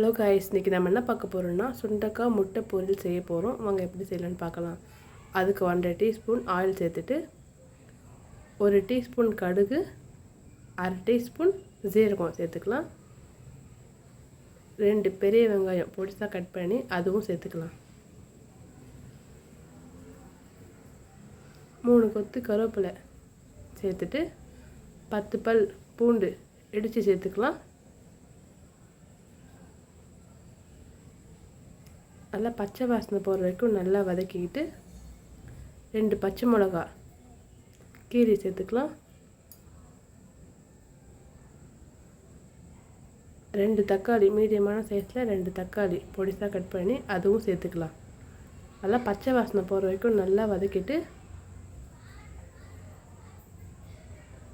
Hello guys, இன்றைக்கி நம்ம என்ன பார்க்க போகிறோம்னா சுண்டக்காய் முட்டை பொரியல் செய்ய போகிறோம். வாங்க எப்படி செய்யலான்னு பார்க்கலாம். அதுக்கு 1.5 டீஸ்பூன் ஆயில் சேர்த்துட்டு 1 டீஸ்பூன் கடுகு, 1/2 டீஸ்பூன் ஜீரகம் சேர்த்துக்கலாம். 2 பெரிய வெங்காயம் பொடிசாக கட் பண்ணி அதுவும் சேர்த்துக்கலாம். 3 கொத்து கருவேப்பிலை சேர்த்துட்டு 10 பல் பூண்டு இடித்து சேர்த்துக்கலாம். நல்லா பச்சை வாசனை போகிற வரைக்கும் நல்லா வதக்கிக்கிட்டு 2 பச்சை மிளகா கீரி சேர்த்துக்கலாம். 2 தக்காளி மீடியமான சைஸில் 2 தக்காளி பொடிசாக கட் பண்ணி அதுவும் சேர்த்துக்கலாம். நல்லா பச்சை வாசனை போகிற வரைக்கும் நல்லா வதக்கிட்டு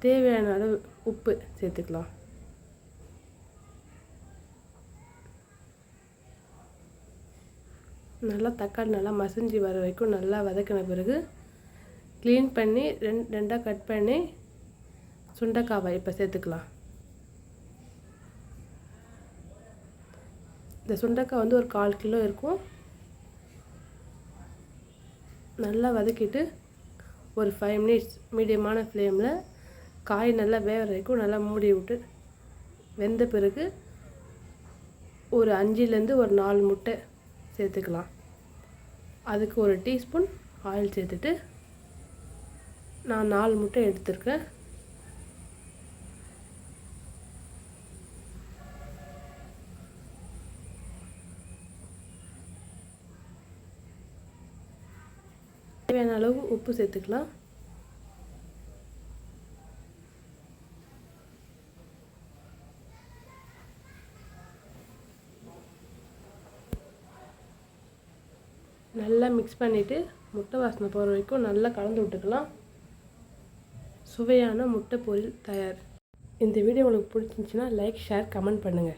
தேவையான அளவு உப்பு சேர்த்துக்கலாம். நல்லா தக்காளி நல்லா மசிஞ்சு வர வரைக்கும் நல்லா வதக்கின பிறகு க்ளீன் பண்ணி ரெண்டாக கட் பண்ணி சுண்டைக்காவை இப்போ சேர்த்துக்கலாம். இந்த சுண்டைக்காய் வந்து ஒரு 1/4 கிலோ இருக்கும். நல்லா வதக்கிட்டு ஒரு 5 மினிட்ஸ் மீடியமான ஃப்ளேமில் காய் நல்லா வேகிற வரைக்கும் நல்லா மூடி விட்டு வெந்த பிறகு ஒரு 5லேருந்து ஒரு 4 முட்டை சேர்த்துக்கலாம். அதுக்கு 1 டீஸ்பூன் ஆயில் சேர்த்துட்டு நான் 4 முட்டை எடுத்துருக்கேன். தேவையான அளவு உப்பு சேர்த்துக்கலாம். நல்லா மிக்ஸ் பண்ணிவிட்டு முட்டை வாசனை போகிற வரைக்கும் நல்லா கலந்து விட்டுக்கலாம். சுவையான முட்டை பொரியல் தயார். இந்த வீடியோ உங்களுக்கு பிடிச்சிருந்துச்சுன்னா லைக், ஷேர், கமெண்ட் பண்ணுங்கள்.